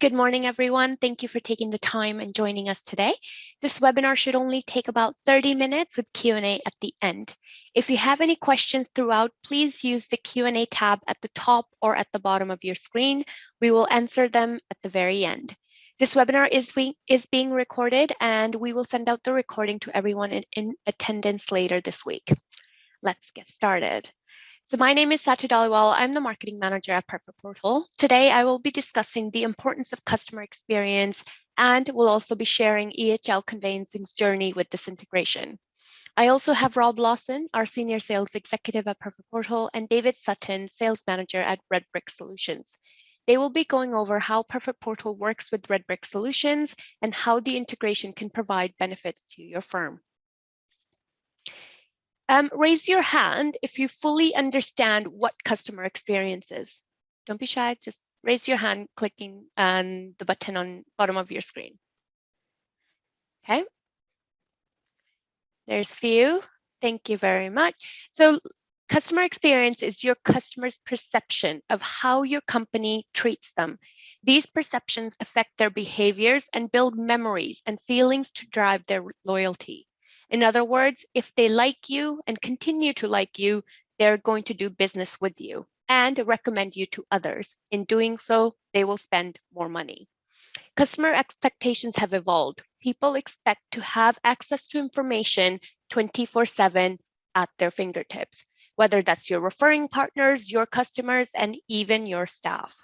Good morning, everyone. Thank you for taking the time and joining us today. This webinar should only take about 30 minutes with Q&A at the end. If you have any questions throughout, please use the Q&A tab at the top or at the bottom of your screen. We will answer them at the very end. This webinar is being recorded, and we will send out the recording to everyone in attendance later this week. Let's get started. So my name is Satu Dhaliwal. I'm the marketing manager at Perfect Portal. Today, I will be discussing the importance of customer experience, and we'll also be sharing EHL Conveyancing's journey with this integration. I also have Rob Lawson, our senior sales executive at Perfect Portal, and David Sutton, sales manager at Redbrick Solutions. They will be going over how Perfect Portal works with Redbrick Solutions and how the integration can provide benefits to your firm. Raise your hand if you fully understand what customer experience is. Don't be shy, just raise your hand clicking on the button on bottom of your screen. Okay. There's few. Thank you very much. So customer experience is your customer's perception of how your company treats them. These perceptions affect their behaviors and build memories and feelings to drive their loyalty. In other words, if they like you and continue to like you, they're going to do business with you and recommend you to others. In doing so, they will spend more money. Customer expectations have evolved. People expect to have access to information 24/7 at their fingertips, whether that's your referring partners, your customers, and even your staff.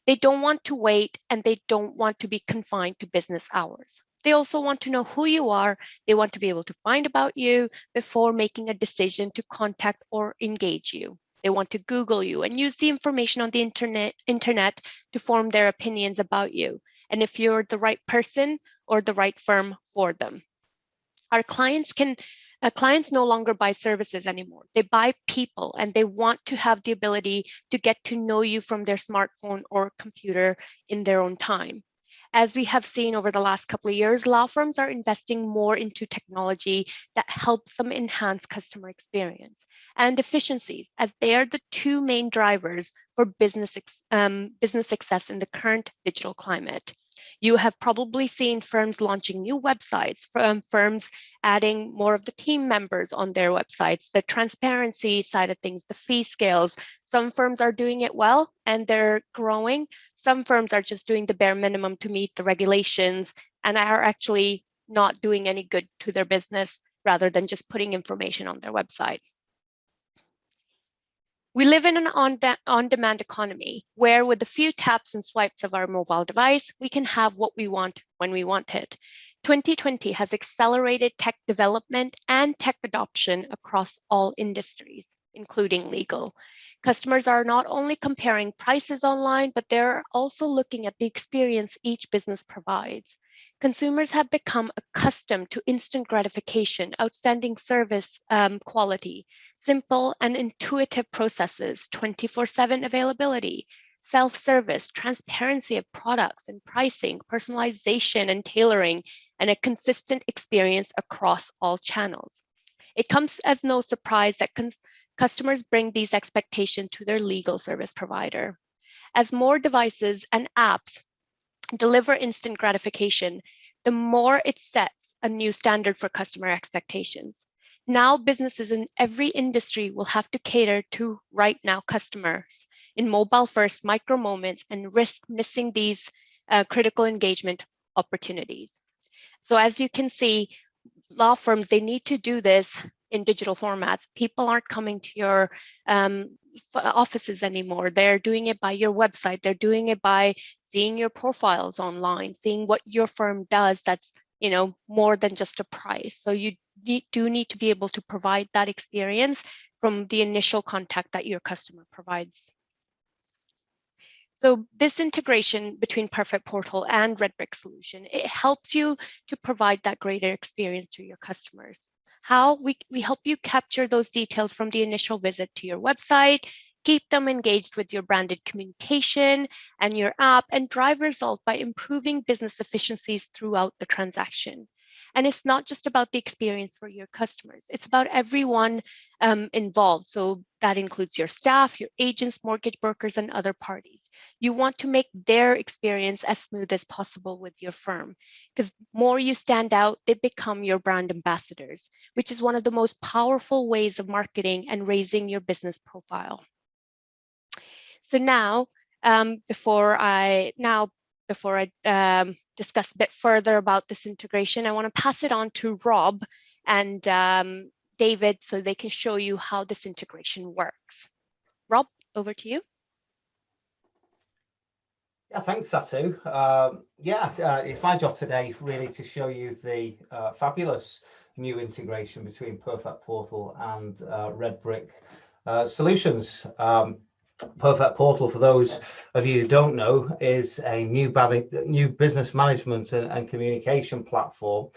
They don't want to wait, and they don't want to be confined to business hours. They also want to know who you are. They want to be able to find about you before making a decision to contact or engage you. They want to Google you and use the information on the internet to form their opinions about you, and if you're the right person or the right firm for them. Our clients no longer buy services anymore. They buy people, and they want to have the ability to get to know you from their smartphone or computer in their own time. As we have seen over the last couple of years, law firms are investing more into technology that helps them enhance customer experience and efficiencies, as they are the two main drivers for business success in the current digital climate. You have probably seen firms launching new websites, firms adding more of the team members on their websites, the transparency side of things, the fee scales. Some firms are doing it well and they're growing. Some firms are just doing the bare minimum to meet the regulations and are actually not doing any good to their business rather than just putting information on their website. We live in an on-demand economy where with a few taps and swipes of our mobile device, we can have what we want when we want it. 2020 has accelerated tech development and tech adoption across all industries, including legal. Customers are not only comparing prices online, but they're also looking at the experience each business provides. Consumers have become accustomed to instant gratification, outstanding service quality, simple and intuitive processes, 24/7 availability, self-service, transparency of products and pricing, personalization and tailoring, and a consistent experience across all channels. It comes as no surprise that customers bring these expectations to their legal service provider. As more devices and apps deliver instant gratification, the more it sets a new standard for customer expectations. Now, businesses in every industry will have to cater to right now customers in mobile first micro moments and risk missing these critical engagement opportunities. So as you can see, law firms, they need to do this in digital formats. People aren't coming to your offices anymore. They're doing it by your website. They're doing it by seeing your profiles online, seeing what your firm does that's more than just a price. So you do need to be able to provide that experience from the initial contact that your customer provides. So this integration between Perfect Portal and Redbrick Solution, it helps you to provide that greater experience to your customers. How we help you capture those details from the initial visit to your website, keep them engaged with your branded communication and your app, and drive results by improving business efficiencies throughout the transaction. And it's not just about the experience for your customers, it's about everyone involved. So that includes your staff, your agents, mortgage brokers, and other parties. You want to make their experience as smooth as possible with your firm, because more you stand out, they become your brand ambassadors, which is one of the most powerful ways of marketing and raising your business profile. So now, before I discuss a bit further about this integration, I want to pass it on to Rob and David so they can show you how this integration works. Rob, over to you. Yeah, thanks, Satu. It's my job today really to show you the fabulous new integration between Perfect Portal and Redbrick solutions. Perfect Portal, for those of you who don't know, is a new business management and communication platform.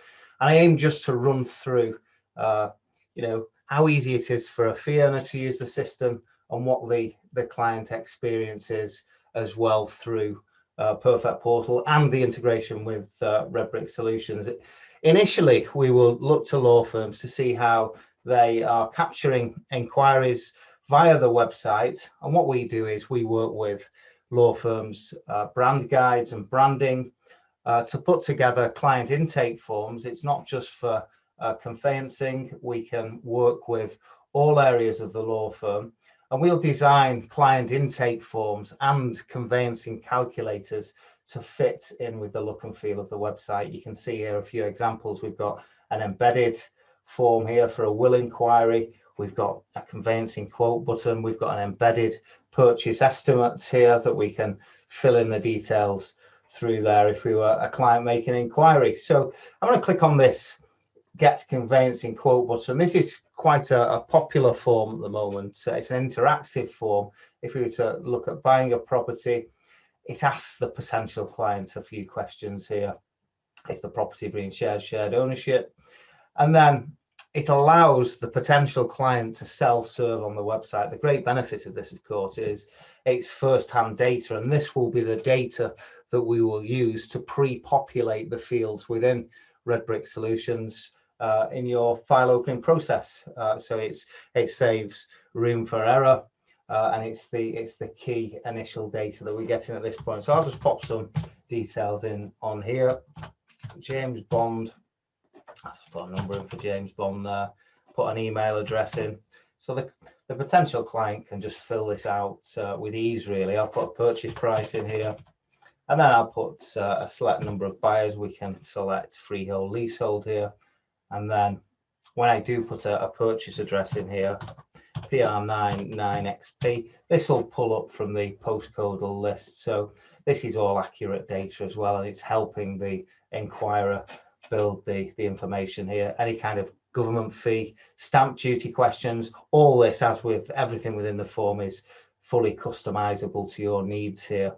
And I aim just to run through, how easy it is for a fee earner to use the system and what the client experience is as well through Perfect Portal and the integration with Redbrick solutions. Initially, we will look to law firms to see how they are capturing inquiries via the website. And what we do is we work with law firms, brand guides and branding to put together client intake forms. It's not just for conveyancing. We can work with all areas of the law firm, and we'll design client intake forms and conveyancing calculators to fit in with the look and feel of the website. You can see here a few examples. We've got an embedded form here for a will inquiry. We've got a conveyancing quote button. We've got an embedded purchase estimate here that we can fill in the details through there if we were a client making an inquiry. So I'm going to click on this Get Conveyancing Quote button. This is quite a popular form at the moment. It's an interactive form. If we were to look at buying a property, it asks the potential client a few questions here. Is the property being shared ownership? And then it allows the potential client to self-serve on the website. The great benefit of this, of course, is it's first-hand data, and this will be the data that we will use to pre-populate the fields within Redbrick Solutions in your file opening process. So it saves room for error, and it's the key initial data that we're getting at this point. So I'll just pop some details in on here. James Bond. Let's put a number in for James Bond there. Put an email address in. So the potential client can just fill this out with ease, really. I'll put a purchase price in here, and then I'll put a select number of buyers. We can select freehold, leasehold here. And then when I do put a purchase address in here, PR99XP, this will pull up from the postcodal list. So this is all accurate data as well, and it's helping the inquirer build the information here. Any kind of government fee, stamp duty questions, all this, as with everything within the form, is fully customizable to your needs here.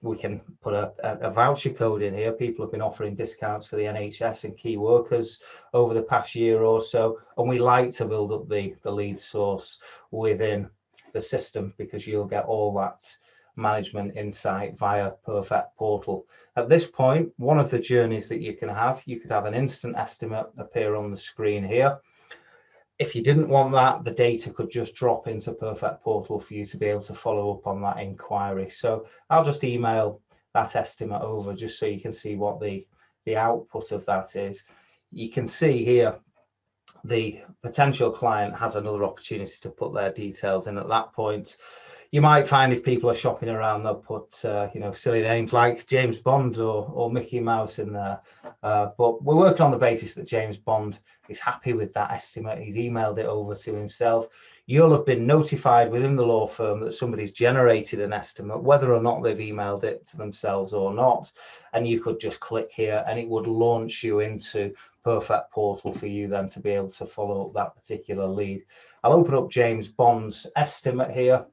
We can put a voucher code in here. People have been offering discounts for the NHS and key workers over the past year or so, and we like to build up the lead source within the system because you'll get all that management insight via Perfect Portal. At this point, one of the journeys that you could have an instant estimate appear on the screen here. If you didn't want that, the data could just drop into Perfect Portal for you to be able to follow up on that inquiry. So I'll just email that estimate over just so you can see what the output of that is. You can see here the potential client has another opportunity to put their details in at that point. You might find if people are shopping around, they'll put silly names like James Bond or Mickey Mouse in there. But we're working on the basis that James Bond is happy with that estimate. He's emailed it over to himself. You'll have been notified within the law firm that somebody's generated an estimate, whether or not they've emailed it to themselves or not. And you could just click here and it would launch you into Perfect Portal for you then to be able to follow up that particular lead. I'll open up James Bond's estimate here,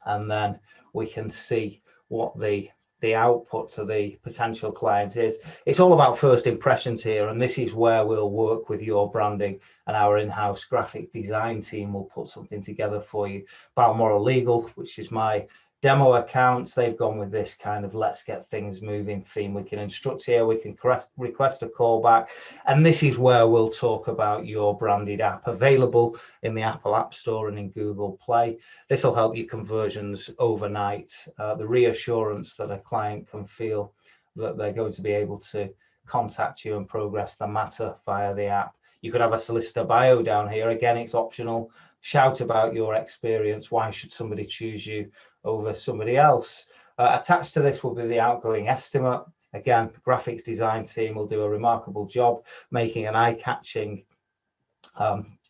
and then we can see what the output to the potential client is. It's all about first impressions here, and this is where we'll work with your branding, and our in-house graphic design team will put something together for you. Balmoral Legal, which is my Demo accounts, they've gone with this kind of let's get things moving theme. We can instruct here, we can request a callback, and this is where we'll talk about your branded app, available in the Apple App Store and in Google Play. This will help your conversions overnight, the reassurance that a client can feel that they're going to be able to contact you and progress the matter via the app. You could have a solicitor bio down here. Again, it's optional. Shout about your experience. Why should somebody choose you over somebody else? Attached to this will be the outgoing estimate. Again, the graphics design team will do a remarkable job making an eye-catching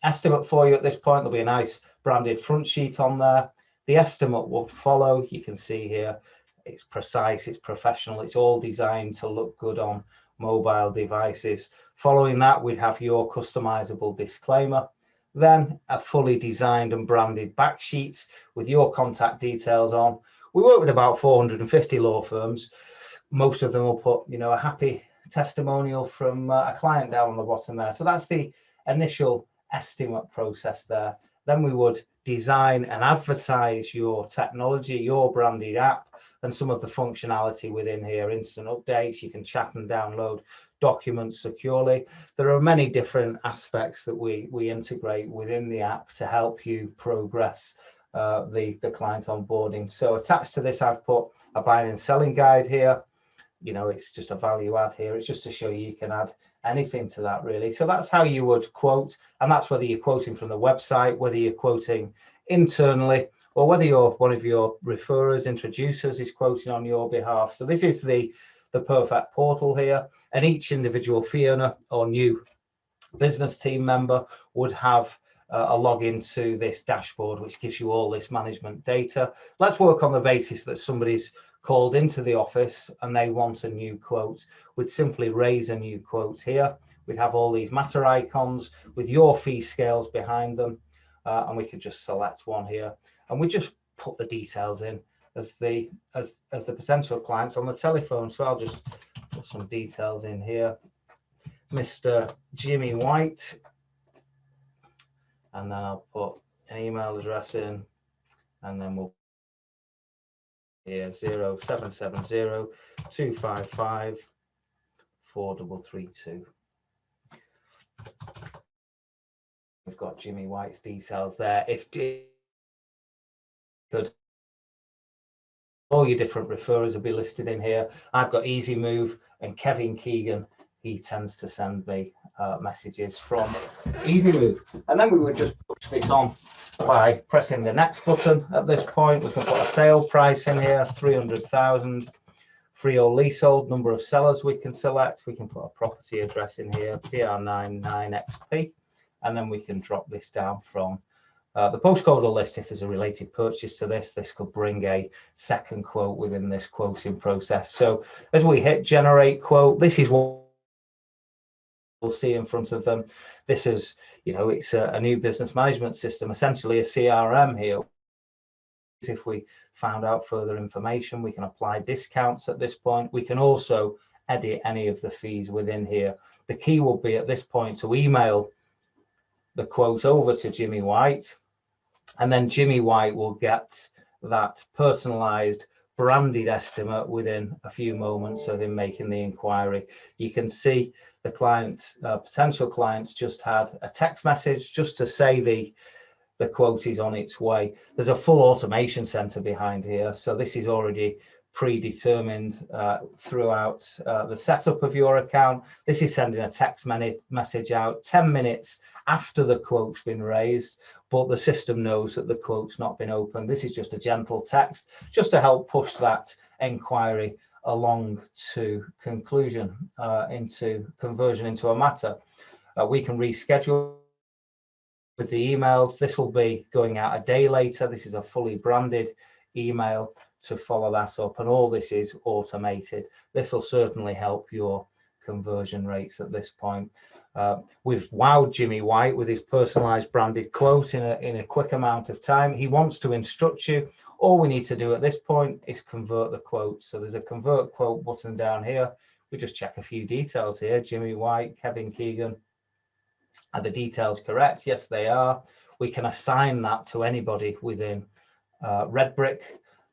estimate for you at this point. There'll be a nice branded front sheet on there. The estimate will follow. You can see here, it's precise, it's professional, it's all designed to look good on mobile devices. Following that, we'd have your customizable disclaimer, then a fully designed and branded back sheet with your contact details on. We work with about 450 law firms. Most of them will put, you know, a happy testimonial from a client down on the bottom there. So that's the initial estimate process there. Then we would design and advertise your technology, your branded app, and some of the functionality within here, instant updates. You can chat and download documents securely. There are many different aspects that we integrate within the app to help you progress the client onboarding. So attached to this, I've put a buying and selling guide here. You know, it's just a value add here. It's just to show you can add anything to that, really. So that's how you would quote, and that's whether you're quoting from the website, whether you're quoting internally, or whether you're one of your referrers, introducers is quoting on your behalf. So this is the perfect portal here, and each individual fee owner or new business team member would have a login to this dashboard, which gives you all this management data. Let's work on the basis that somebody's called into the office and they want a new quote. We'd simply raise a new quote here. We'd have all these matter icons with your fee scales behind them, and we could just select one here, and we just put the details in as the potential clients on the telephone. So I'll just put some details in here. Mr. Jimmy White, and then I'll put an email address in, and then we'll here 0770 255 4332. We've got Jimmy White's details there. If good, all your different referrers will be listed in here. I've got Easy Move and Kevin Keegan. He tends to send me messages from Easy Move, and then we would just push this on by pressing the next button. At this point, we can put a sale price in here, 300,000, freehold, leasehold, number of sellers we can select. We can put a property address in here, PR99XP, and then we can drop this down from the postcodal list. If there's a related purchase to this, this could bring a second quote within this quoting process. So as we hit generate quote, this is what we'll see in front of them. This is, you know, it's a new business management system, essentially a CRM here. If we found out further information, we can apply discounts at this point. We can also edit any of the fees within here. The key will be at this point to email the quote over to Jimmy White, and then Jimmy White will get that personalized branded estimate within a few moments of him making the inquiry. You can see the client, potential clients, just had a text message just to say the quote is on its way. There's a full automation center behind here, so this is already predetermined throughout the setup of your account. This is sending a text message out 10 minutes after the quote's been raised, but the system knows that the quote's not been opened. This is just a gentle text just to help push that inquiry along to conclusion, into conversion into a matter. We can reschedule with the emails. This will be going out a day later. This is a fully branded email to follow that up, and all this is automated. This will certainly help your conversion rates at this point. We've wowed Jimmy White with his personalized branded quote in a quick amount of time. He wants to instruct you. All we need to do at this point is convert the quote. So there's a convert quote button down here. We just check a few details here. Jimmy White, Kevin Keegan. Are the details correct? Yes, they are. We can assign that to anybody within Redbrick.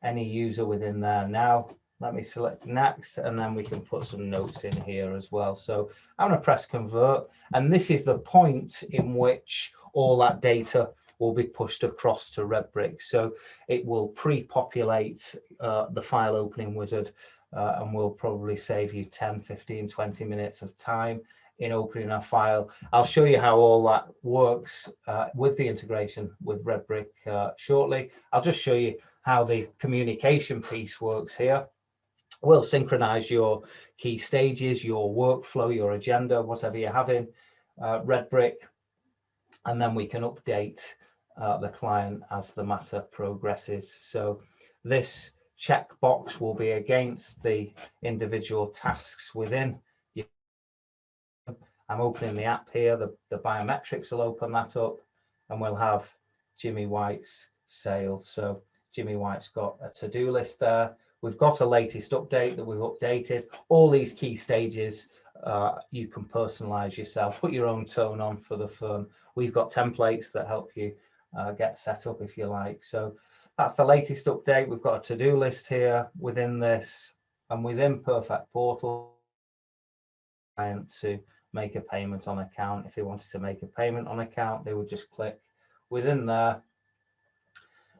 any user within there. Now let me select next, and then we can put some notes in here as well. So I'm going to press convert, and this is the point in which all that data will be pushed across to Redbrick. So it will pre-populate the file opening wizard, and will probably save you 10, 15, 20 minutes of time in opening a file. I'll show you how all that works with the integration with Redbrick shortly. I'll just show you how the communication piece works here. We'll synchronize your key stages, your workflow, your agenda, whatever you're having, Redbrick, and then we can update the client as the matter progresses. So this checkbox will be against the individual tasks within. I'm opening the app here, the biometrics will open that up, and we'll have Jimmy White's sale. So Jimmy White's got a to-do list there. We've got a latest update that we've updated. All these key stages, you can personalize yourself, put your own tone on for the firm. We've got templates that help you get set up if you like. So that's the latest update. We've got a to-do list here within this, and within Perfect Portal, client to make a payment on account. If they wanted to make a payment on account, they would just click within there.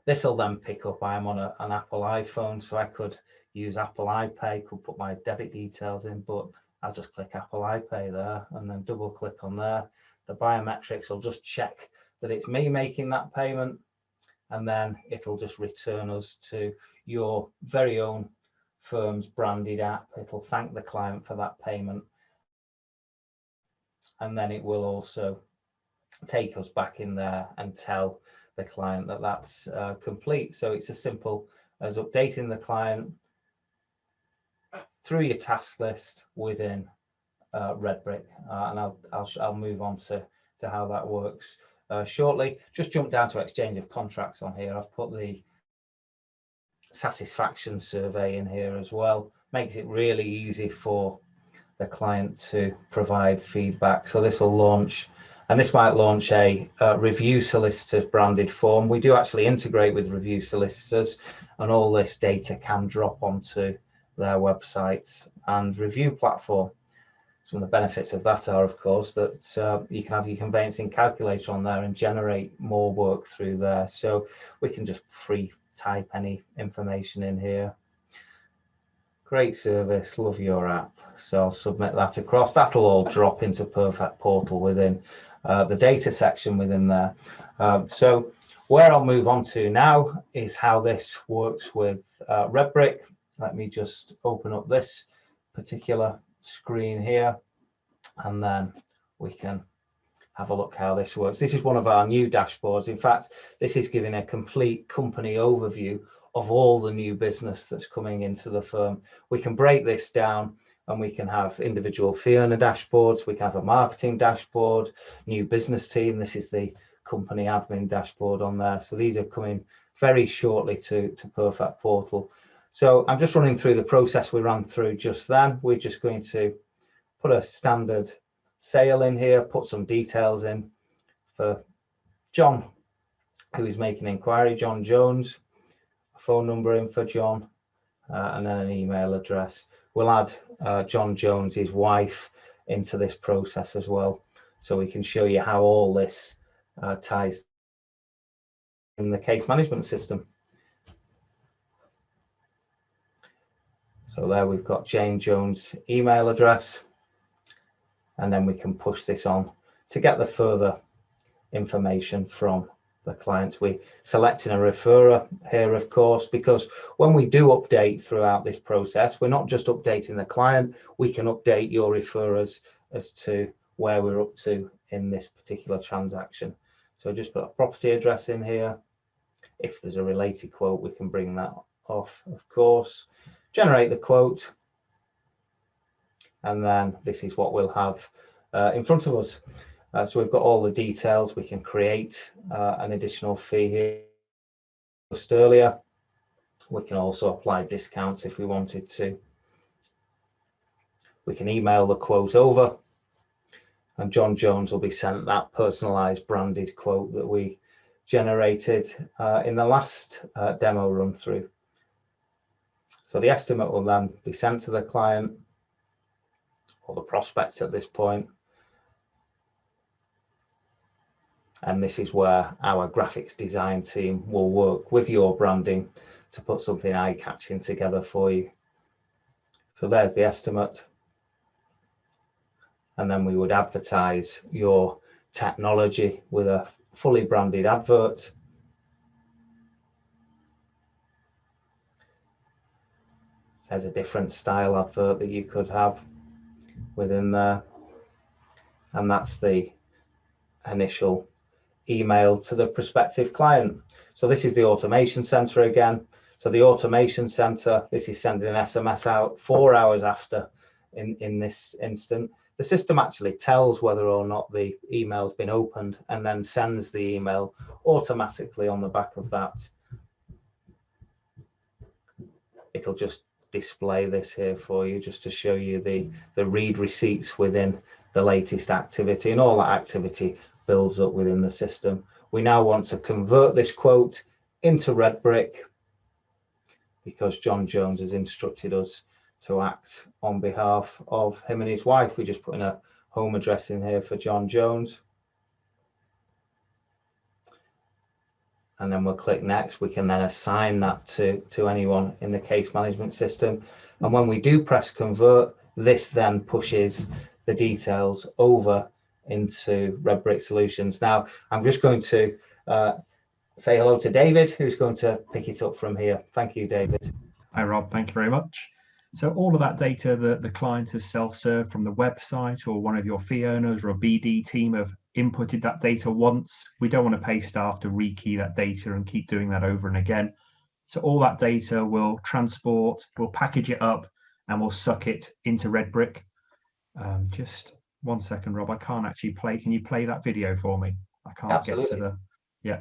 This will then pick up. I'm on an Apple iPhone, so I could use Apple iPay, could put my debit details in, but I'll just click Apple iPay there and then double click on there. The biometrics will just check that it's me making that payment, and then it'll just return us to your very own firm's branded app. It'll thank the client for that payment, and then it will also take us back in there and tell the client that that's complete. So it's as simple as updating the client through your task list within Redbrick, and I'll move on to how that works shortly. Just jump down to exchange of contracts on here. I've put the satisfaction survey in here as well. Makes it really easy for the client to provide feedback. So this will launch, and this might launch a review solicitors branded form. We do actually integrate with review solicitors, and all this data can drop onto their websites and review platform. Some of the benefits of that are, of course, that you can have your conveyancing calculator on there and generate more work through there. So we can just free type any information in here. Great service, love your app. So I'll submit that across. That'll all drop into Perfect Portal within the data section within there. So where I'll move on to now is how this works with Redbrick. Let me just open up this particular screen here, and then we can have a look how this works. This is one of our new dashboards. In fact, this is giving a complete company overview of all the new business that's coming into the firm. We can break this down, and we can have individual fee earner dashboards. We can have a marketing dashboard, new business team. This is the company admin dashboard on there. So these are coming very shortly to Perfect Portal. So I'm just running through the process we ran through just then. We're just going to put a standard sale in here, put some details in for John, who is making an inquiry, John Jones, a phone number in for John, and then an email address. We'll add John Jones, his wife, into this process as well, so we can show you how all this ties in the case management system. So there we've got Jane Jones' email address, and then we can push this on to get the further information from the clients. We're selecting a referrer here, of course, because when we do update throughout this process, we're not just updating the client, we can update your referrers as to where we're up to in this particular transaction. So just put a property address in here. If there's a related quote, we can bring that off, of course. Generate the quote, and then this is what we'll have in front of us. So we've got all the details. We can create an additional fee here. Just earlier, we can also apply discounts if we wanted to. We can email the quote over, and John Jones will be sent that personalized branded quote that we generated in the last demo run through. So the estimate will then be sent to the client or the prospect at this point. And this is where our graphics design team will work with your branding to put something eye-catching together for you. So there's the estimate. And then we would advertise your technology with a fully branded advert. There's a different style advert that you could have within there. And that's the initial email to the prospective client. So this is the automation center again. So the automation center, this is sending an SMS out 4 hours after in this instant. The system actually tells whether or not the email's been opened and then sends the email automatically on the back of that. It'll just display this here for you just to show you the read receipts within the latest activity, and all that activity builds up within the system. We now want to convert this quote into Redbrick because John Jones has instructed us to act on behalf of him and his wife. We just put in a home address in here for John Jones. And then we'll click next. We can then assign that to anyone in the case management system. And when we do press convert, this then pushes the details over into Redbrick Solutions. Now, I'm just going to say hello to David, who's going to pick it up from here. Thank you, David. Hi, Rob. Thank you very much. So all of that data that the client has self-served from the website, or one of your fee earners or a BD team have inputted that data once. We don't want to pay staff to rekey that data and keep doing that over and again. So all that data will transport, we'll package it up, and we'll suck it into Redbrick. Just 1 second, Rob. I can't actually play. Can you play that video for me? I can't Absolutely. Get to the. Yeah.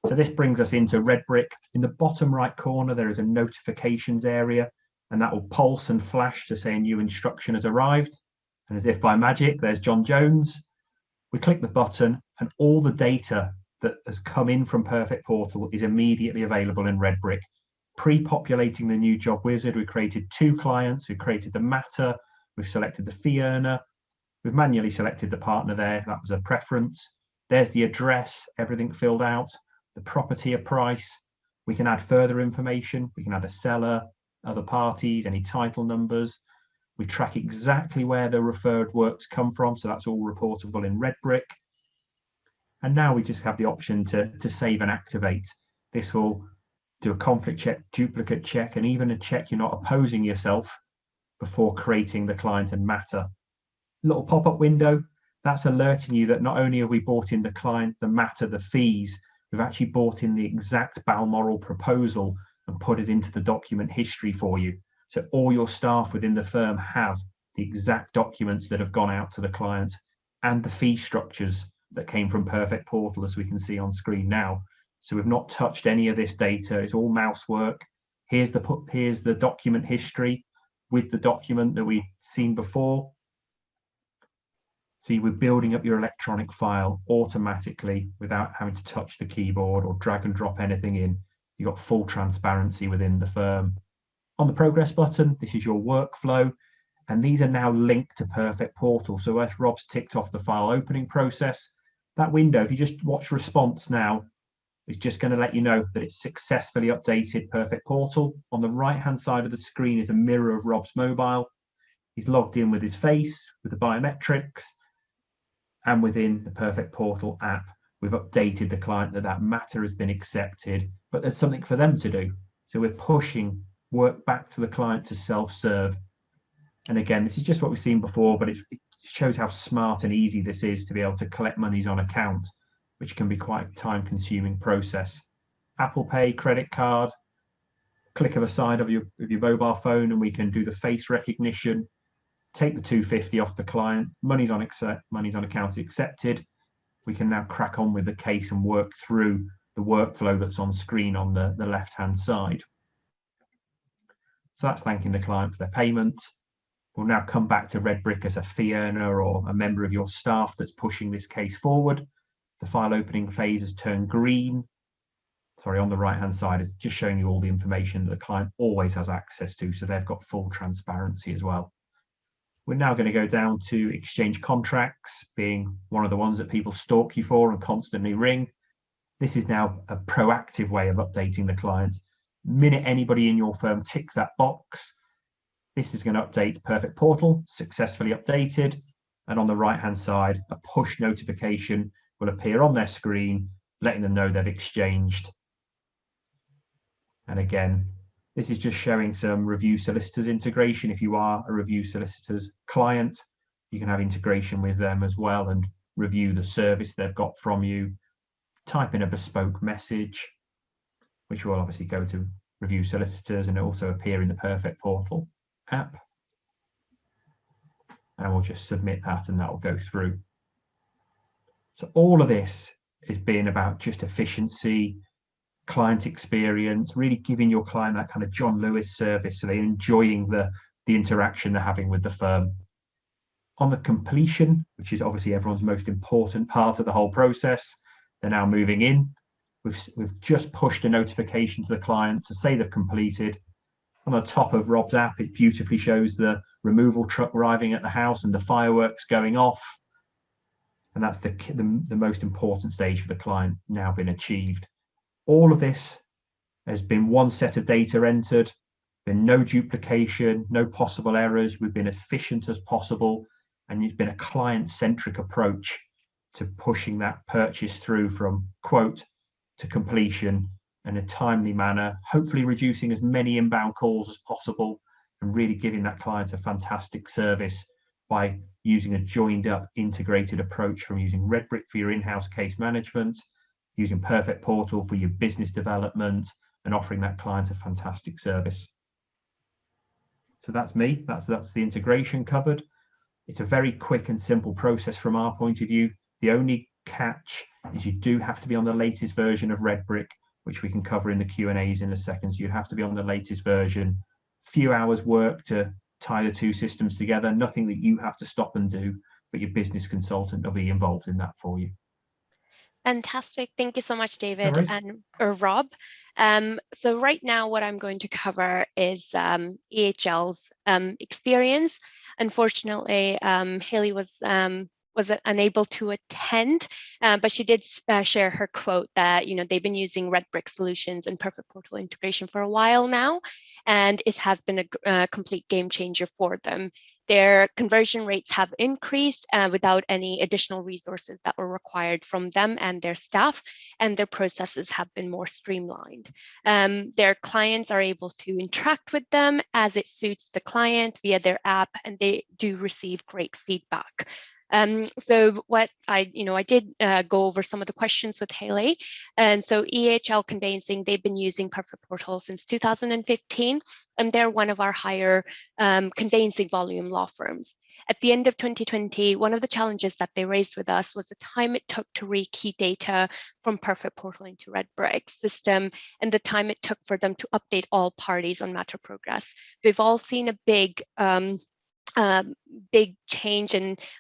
So this brings us into Redbrick. In the bottom right corner, there is a notifications area, and that will pulse and flash to say a new instruction has arrived. And as if by magic, there's John Jones. We click the button, and all the data that has come in from Perfect Portal is immediately available in Redbrick. Pre-populating the new job wizard, we created 2 clients. We created the matter. We've selected the fee earner. We've manually selected the partner there. That was a preference. There's the address, everything filled out. The property, a price. We can add further information. We can add a seller, other parties, any title numbers. We track exactly where the referred works come from, so that's all reportable in Redbrick. And now we just have the option to save and activate. This will do a conflict check, duplicate check, and even a check you're not opposing yourself before creating the client and matter. Little pop-up window, that's alerting you that not only have we brought in the client, the matter, the fees, we've actually brought in the exact Balmoral proposal and put it into the document history for you. So all your staff within the firm have the exact documents that have gone out to the client and the fee structures that came from Perfect Portal, as we can see on screen now. So we've not touched any of this data. It's all mouse work. Here's the document history with the document that we've seen before. So you were building up your electronic file automatically without having to touch the keyboard or drag and drop anything in. You got full transparency within the firm. On the progress button, this is your workflow, and these are now linked to Perfect Portal. So as Rob's ticked off the file opening process, that window, if you just watch response now, it's just going to let you know that it's successfully updated Perfect Portal. On the right-hand side of the screen is a mirror of Rob's mobile. He's logged in with his face, with the biometrics, and within the Perfect Portal app, we've updated the client that matter has been accepted, but there's something for them to do. So we're pushing work back to the client to self-serve. And again, this is just what we've seen before, but it shows how smart and easy this is to be able to collect monies on account, which can be quite a time-consuming process. Apple Pay, credit card, click of a side of your mobile phone, and we can do the face recognition, take the $250 off the client, money's on account accepted. We can now crack on with the case and work through the workflow that's on screen on the left-hand side. So that's thanking the client for their payment. We'll now come back to Redbrick as a fee earner or a member of your staff that's pushing this case forward. The file opening phase has turned green. sorry, on the right hand side is just showing you all the information that the client always has access to, so they've got full transparency as well. We're now going to go down to exchange contracts, being one of the ones that people stalk you for and constantly ring. This is now a proactive way of updating the client. The minute anybody in your firm ticks that box, this is going to update Perfect Portal, successfully updated. And on the right-hand side, a push notification will appear on their screen, letting them know they've exchanged. And again, this is just showing some review solicitors integration. If you are a review solicitors client, you can have integration with them as well and review the service they've got from you. Type in a bespoke message, which will obviously go to review solicitors and also appear in the Perfect Portal app. And we'll just submit that and that will go through. So all of this is being about just efficiency, client experience, really giving your client that kind of John Lewis service so they're enjoying the interaction they're having with the firm. On the completion, which is obviously everyone's most important part of the whole process, they're now moving in. We've just pushed a notification to the client to say they've completed. On the top of Rob's app, it beautifully shows the removal truck arriving at the house and the fireworks going off. And that's the most important stage for the client now been achieved. All of this has been one set of data entered, been no duplication, no possible errors. We've been efficient as possible, and it's been a client-centric approach to pushing that purchase through from quote to completion in a timely manner, hopefully reducing as many inbound calls as possible and really giving that client a fantastic service by using a joined up integrated approach from using Redbrick for your in-house case management, using Perfect Portal for your business development, and offering that client a fantastic service. So that's me, that's the integration covered. It's a very quick and simple process from our point of view. The only catch is you do have to be on the latest version of Redbrick, which we can cover in the Q&As in a second. So you have to be on the latest version. Few hours work to tie the two systems together, nothing that you have to stop and do, but your business consultant will be involved in that for you. Fantastic. Thank you so much, David No worries. and Rob. So right now what I'm going to cover is EHL's experience. Unfortunately, Haley was unable to attend, but she did share her quote that they've been using Redbrick solutions and Perfect Portal integration for a while now, and it has been a complete game changer for them. Their conversion rates have increased without any additional resources that were required from them and their staff, and their processes have been more streamlined. Their clients are able to interact with them as it suits the client via their app, and they do receive great feedback. So what I did go over some of the questions with Haley. And so EHL Conveyancing, they've been using Perfect Portal since 2015, and they're one of our higher conveyancing volume law firms. At the end of 2020, one of the challenges that they raised with us was the time it took to rekey data from Perfect Portal into Redbrick's system and the time it took for them to update all parties on matter progress. We've all seen a big change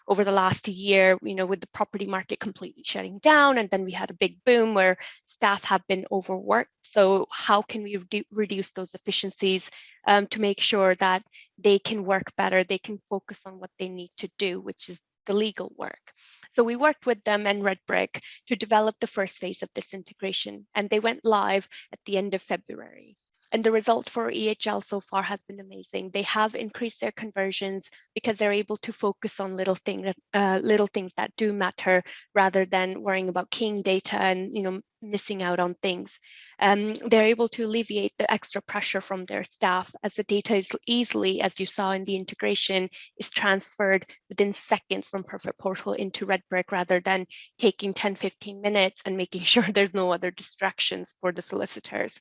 over the last year, with the property market completely shutting down, and then we had a big boom where staff have been overworked. So how can we reduce those efficiencies to make sure that they can work better, they can focus on what they need to do, which is the legal work. So we worked with them and Redbrick to develop the first phase of this integration, and they went live at the end of February. And the result for EHL so far has been amazing. They have increased their conversions because they're able to focus on little things that do matter, rather than worrying about keying data and missing out on things. They're able to alleviate the extra pressure from their staff, as the data is easily, as you saw in the integration, is transferred within seconds from Perfect Portal into Redbrick, rather than taking 10-15 minutes and making sure there's no other distractions for the solicitors.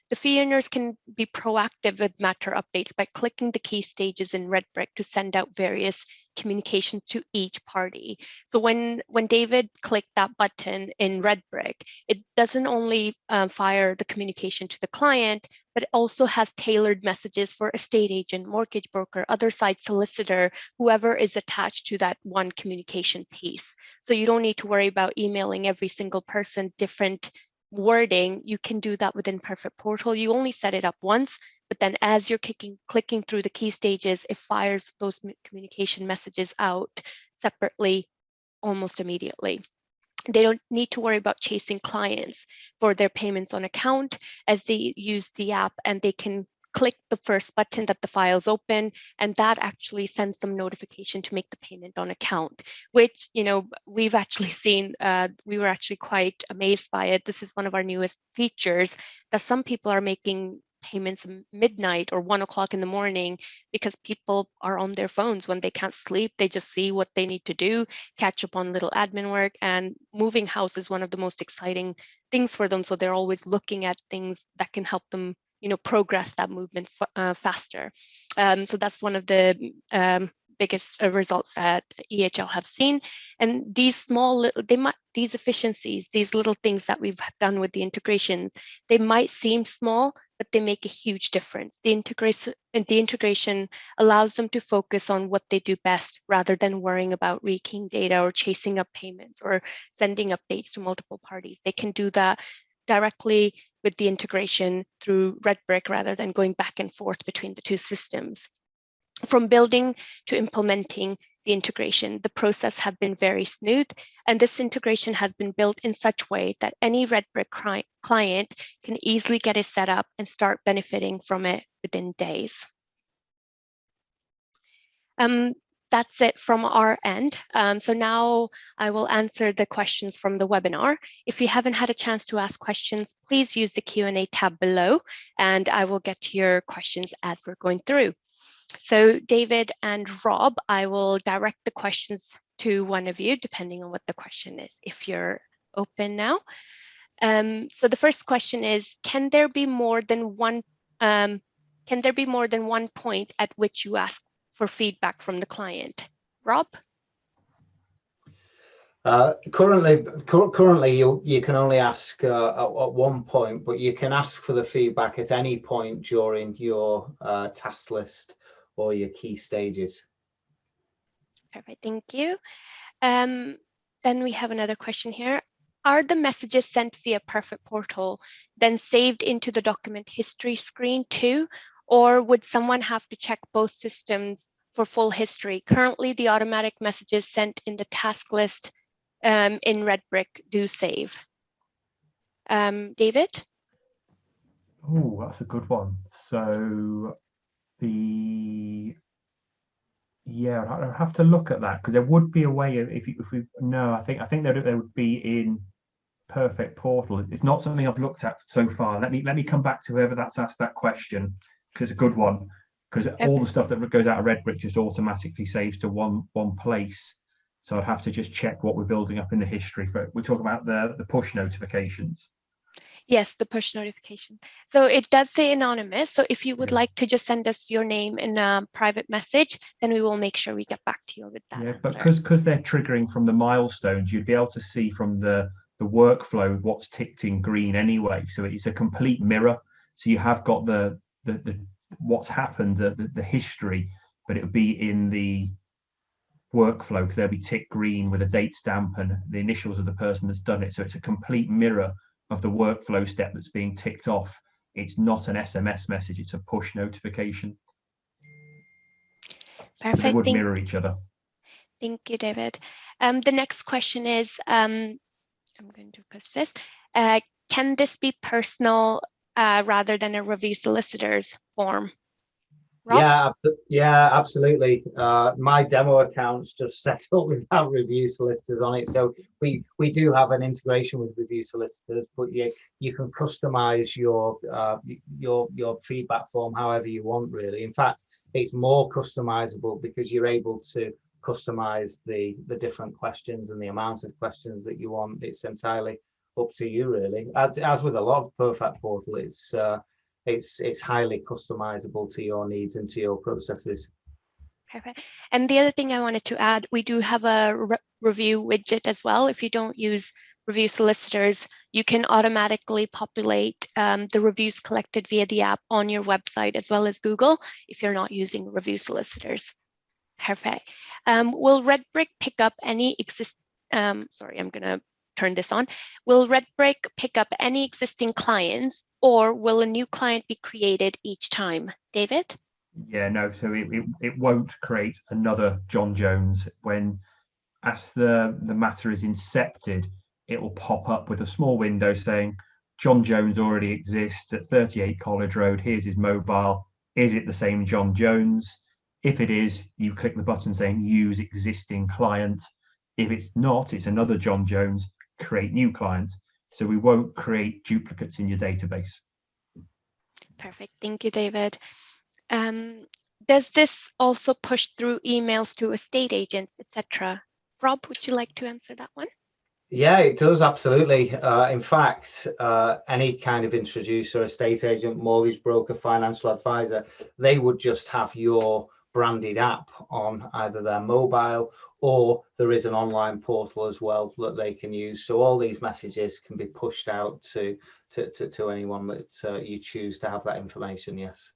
The fee earners can be proactive with matter updates by clicking the key stages in Redbrick to send out various communications to each party. So when David clicked that button in Redbrick, it doesn't only fire the communication to the client, but it also has tailored messages for estate agent, mortgage broker, other side solicitor, whoever is attached to that one communication piece. So you don't need to worry about emailing every single person different wording, you can do that within Perfect Portal. You only set it up once, but then as you're clicking through the key stages, it fires those communication messages out separately almost immediately. They don't need to worry about chasing clients for their payments on account as they use the app, and they can click the first button that the files open, and that actually sends them notification to make the payment on account, which, you know, we've actually seen, we were actually quite amazed by it. This is one of our newest features, that some people are making payments midnight or 1 o'clock in the morning because people are on their phones when they can't sleep. They just see what they need to do, catch up on little admin work, and moving house is one of the most exciting things for them. So they're always looking at things that can help them, you know, progress that movement faster. So that's one of the biggest results that EHL have seen. And these small, these efficiencies, these little things that we've done with the integrations, they might seem small, but they make a huge difference. The integration allows them to focus on what they do best rather than worrying about rekeying data or chasing up payments or sending updates to multiple parties. They can do that directly with the integration through Redbrick rather than going back and forth between the two systems. From building to implementing the integration, the process have been very smooth, and this integration has been built in such a way that any Redbrick client can easily get it set up and start benefiting from it within days. That's it from our end. So now I will answer the questions from the webinar. If you haven't had a chance to ask questions, please use the Q&A tab below, and I will get to your questions as we're going through. So David and Rob, I will direct the questions to one of you, depending on what the question is, if you're open now. So the first question is, can there be more than one point at which you ask for feedback from the client? Rob? Currently, you can only ask at one point, but you can ask for the feedback at any point during your task list or your key stages. Perfect, thank you. Then we have another question here. Are the messages sent via Perfect Portal then saved into the document history screen too, or would someone have to check both systems for full history? Currently, the automatic messages sent in the task list in Redbrick do save. David? Oh, that's a good one. So yeah, I'd have to look at that, because there would be a way of, if we no, I think that there would be in Perfect Portal. It's not something I've looked at so far. Let me come back to whoever that's asked that question, because it's a good one. Because all the stuff that goes out of Redbrick just automatically saves to one place. So I'd have to just check what we're building up in the history. We're talking about the push notifications. Yes, the push notification. So it does say anonymous. So if you would like to just send us your name in a private message, then we will make sure we get back to you with that. Yeah, but because they're triggering from the milestones, you'd be able to see from the workflow what's ticked in green anyway. So it's a complete mirror. So you have got the what's happened, the history, but it would be in the workflow, because they'll be ticked green with a date stamp and the initials of the person that's done it. So it's a complete mirror of the workflow step that's being ticked off. It's not an SMS message, it's a push notification. Perfect. So they would mirror each other. Thank you, David. The next question is, I'm going to post this. Can this be personal rather than a review solicitor's form? Rob? Yeah, absolutely. My demo account's just set up without review solicitors on it. So we do have an integration with review solicitors, but you can customize your feedback form however you want, really. In fact, it's more customizable because you're able to customize the different questions and the amount of questions that you want. It's entirely up to you, really. As with a lot of Perfect Portal, it's highly customizable to your needs and to your processes. Perfect. And the other thing I wanted to add, we do have a review widget as well. If you don't use review solicitors, you can automatically populate the reviews collected via the app on your website as well as Google if you're not using review solicitors. Perfect. Will Redbrick pick up any sorry, I'm going to turn this on. Will Redbrick pick up any existing clients, or will a new client be created each time? David? Yeah, no, so it won't create another John Jones. When, as the matter is incepted, it will pop up with a small window saying, John Jones already exists at 38 College Road. Here's his mobile. Is it the same John Jones? If it is, you click the button saying use existing client. If it's not, it's another John Jones, create new client. So we won't create duplicates in your database. Perfect. Thank you, David. Does this also push through emails to estate agents, etc.? Rob, would you like to answer that one? Yeah, it does, absolutely. In fact, any kind of introducer, estate agent, mortgage broker, financial advisor, they would just have your branded app on either their mobile, or there is an online portal as well that they can use. So all these messages can be pushed out to anyone that you choose to have that information. Yes.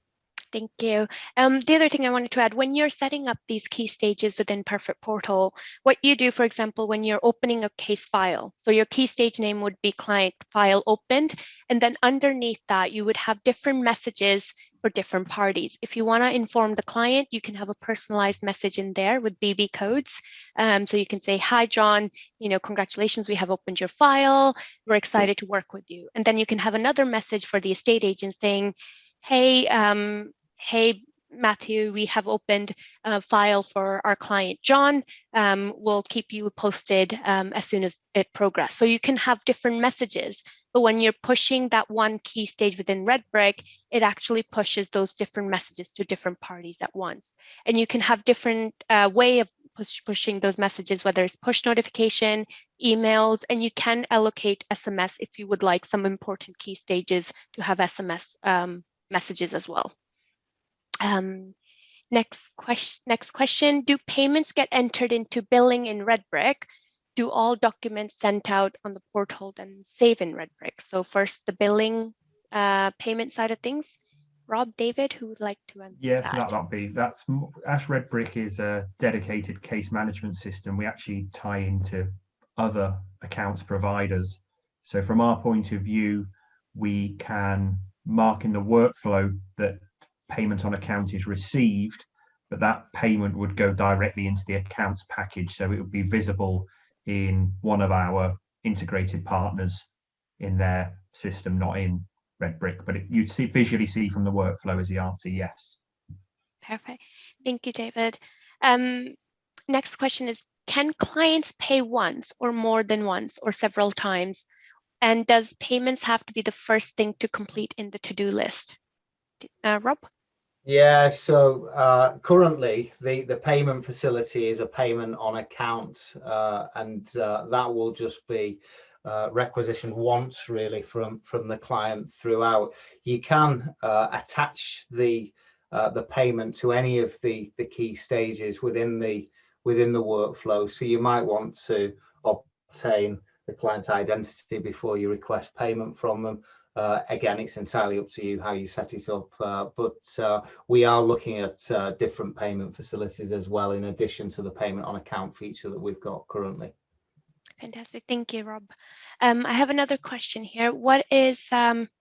Thank you. The other thing I wanted to add, when you're setting up these key stages within Perfect Portal, what you do, for example, when you're opening a case file, so your key stage name would be client file opened, and then underneath that, you would have different messages for different parties. If you want to inform the client, you can have a personalized message in there with BB codes. So you can say, hi, John, congratulations, we have opened your file. We're excited to work with you. And then you can have another message for the estate agent saying, hey, Matthew, we have opened a file for our client, John. We'll keep you posted as soon as it progresses. So you can have different messages, but when you're pushing that one key stage within Redbrick, it actually pushes those different messages to different parties at once. And you can have different way of pushing those messages, whether it's push notification, emails, and you can allocate SMS if you would like some important key stages to have SMS messages as well. Next question. Do payments get entered into billing in Redbrick? Do all documents sent out on the portal then save in Redbrick? So first, the billing payment side of things. Rob, David, who would like to answer Yes, that? that's Ash Redbrick is a dedicated case management system. We actually tie into other accounts providers. So from our point of view, we can mark in the workflow that payment on account is received, but that payment would go directly into the accounts package. So it would be visible in one of our integrated partners in their system, not in Redbrick, but you'd visually see from the workflow is the answer, yes. Perfect. Thank you, David. Next question is, can clients pay once or more than once or several times? And does payments have to be the first thing to complete in the to-do list? Rob? Yeah, so currently the payment facility is a payment on account, and that will just be requisitioned once really from the client throughout. You can attach the payment to any of the key stages within the workflow. So you might want to obtain the client's identity before you request payment from them. Again, it's entirely up to you how you set it up, but we are looking at different payment facilities as well, in addition to the payment on account feature that we've got currently. Fantastic. Thank you, Rob. I have another question here. What is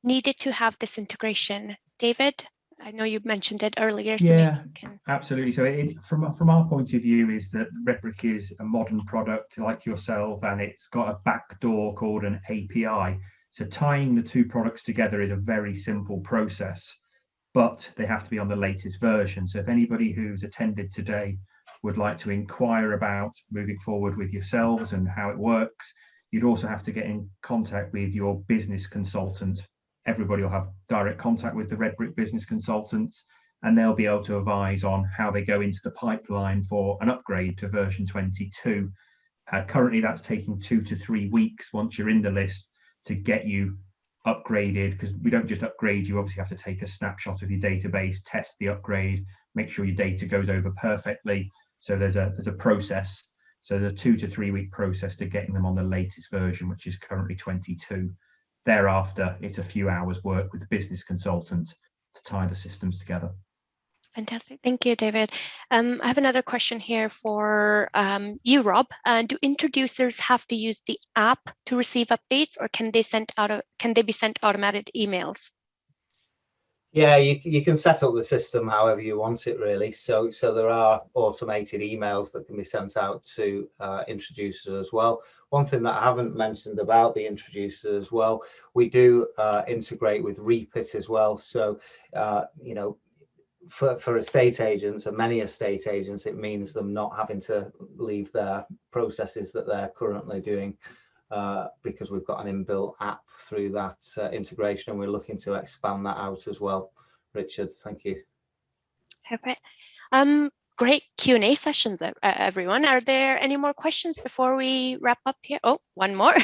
needed to have this integration? David, I know you mentioned it earlier, so yeah, maybe you can. Absolutely. So from our point of view is that Redbrick is a modern product like yourself, and it's got a backdoor called an API. So tying the two products together is a very simple process, but they have to be on the latest version. So if anybody who's attended today would like to inquire about moving forward with yourselves and how it works, you'd also have to get in contact with your business consultant. Everybody will have direct contact with the Redbrick business consultants, and they'll be able to advise on how they go into the pipeline for an upgrade to version 22. Currently, that's taking 2 to 3 weeks once you're in the list to get you upgraded, because we don't just upgrade you. Obviously, have to take a snapshot of your database, test the upgrade, make sure your data goes over perfectly. So there's a process. So there's a 2 to 3 week process to getting them on the latest version, which is currently 22. Thereafter, it's a few hours work with the business consultant to tie the systems together. Fantastic. Thank you, David. I have another question here for you, Rob. Do introducers have to use the app to receive updates, or can they be sent automated emails? Yeah, you can set up the system however you want it, really. So there are automated emails that can be sent out to introducers as well. One thing that I haven't mentioned about the introducer as well, we do integrate with Repit as well. So you know, for estate agents, and many estate agents, it means them not having to leave their processes that they're currently doing, because we've got an inbuilt app through that integration, and we're looking to expand that out as well. Richard, thank you. Perfect. Great Q&A sessions, everyone. Are there any more questions before we wrap up here? Oh, one more.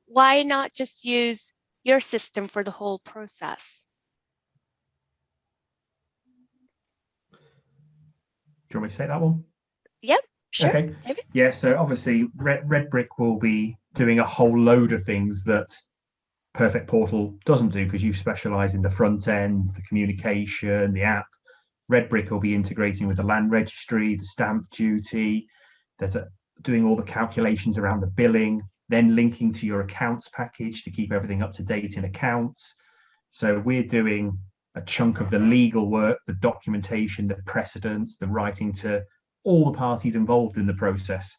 Why not just use your system for the whole process? Do you want me to take that one? Yep, sure. Okay. David? Yeah, so obviously Redbrick will be doing a whole load of things that Perfect Portal doesn't do, because you specialize in the front end, the communication, the app. Redbrick will be integrating with the land registry, the stamp duty, doing all the calculations around the billing, then linking to your accounts package to keep everything up to date in accounts. So we're doing a chunk of the legal work, the documentation, the precedents, the writing to all the parties involved in the process.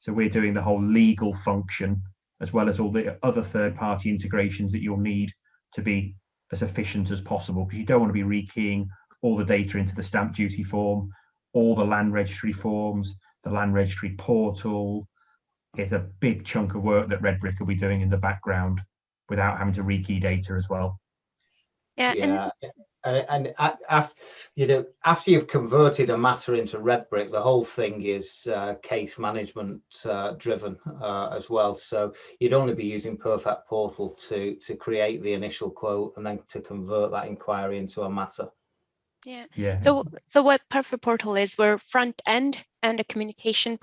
So we're doing the whole legal function, as well as all the other third-party integrations that you'll need to be as efficient as possible, because you don't want to be rekeying all the data into the stamp duty form, all the land registry forms, the land registry portal. It's a big chunk of work that Redbrick will be doing in the background without having to rekey data as well. Yeah. And you know, after you've converted a matter into Redbrick, the whole thing is case management driven as well. So you'd only be using Perfect Portal to create the initial quote and then to convert that inquiry into a matter. Yeah. So what Perfect Portal is, we're front end and a communication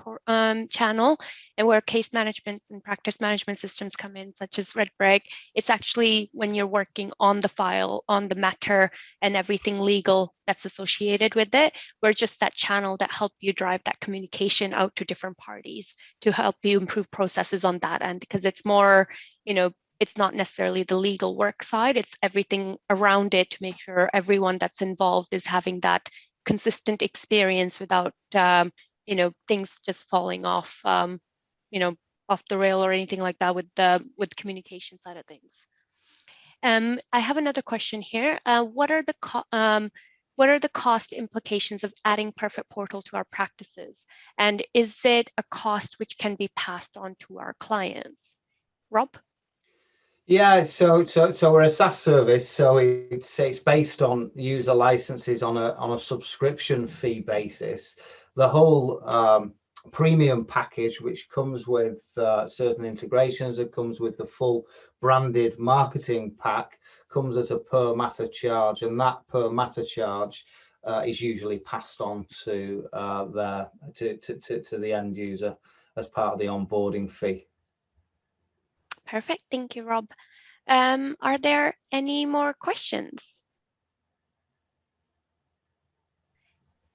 channel, and where case management and practice management systems come in, such as Redbrick. It's actually when you're working on the file, on the matter, and everything legal that's associated with it. We're just that channel that help you drive that communication out to different parties to help you improve processes on that end, because it's more, you know, it's not necessarily the legal work side, it's everything around it to make sure everyone that's involved is having that consistent experience without, you know, things just falling off, you know, off the rail or anything like that with the communication side of things. I have another question here. What are the cost implications of adding Perfect Portal to our practices? And is it a cost which can be passed on to our clients? Rob? Yeah, so we're a SaaS service, so it's based on user licenses on a subscription fee basis. The whole premium package, which comes with certain integrations, it comes with the full branded marketing pack, comes as a per matter charge, and that per matter charge is usually passed on to the end user as part of the onboarding fee. Perfect. Thank you, Rob. Are there any more questions?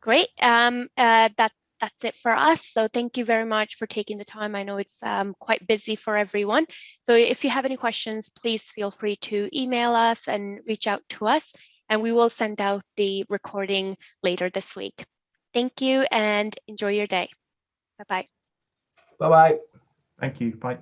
Great. That's it for us. So thank you very much for taking the time. I know it's quite busy for everyone. So if you have any questions, please feel free to email us and reach out to us, and we will send out the recording later this week. Thank you and enjoy your day. Bye-bye. Bye-bye. Thank you. Bye.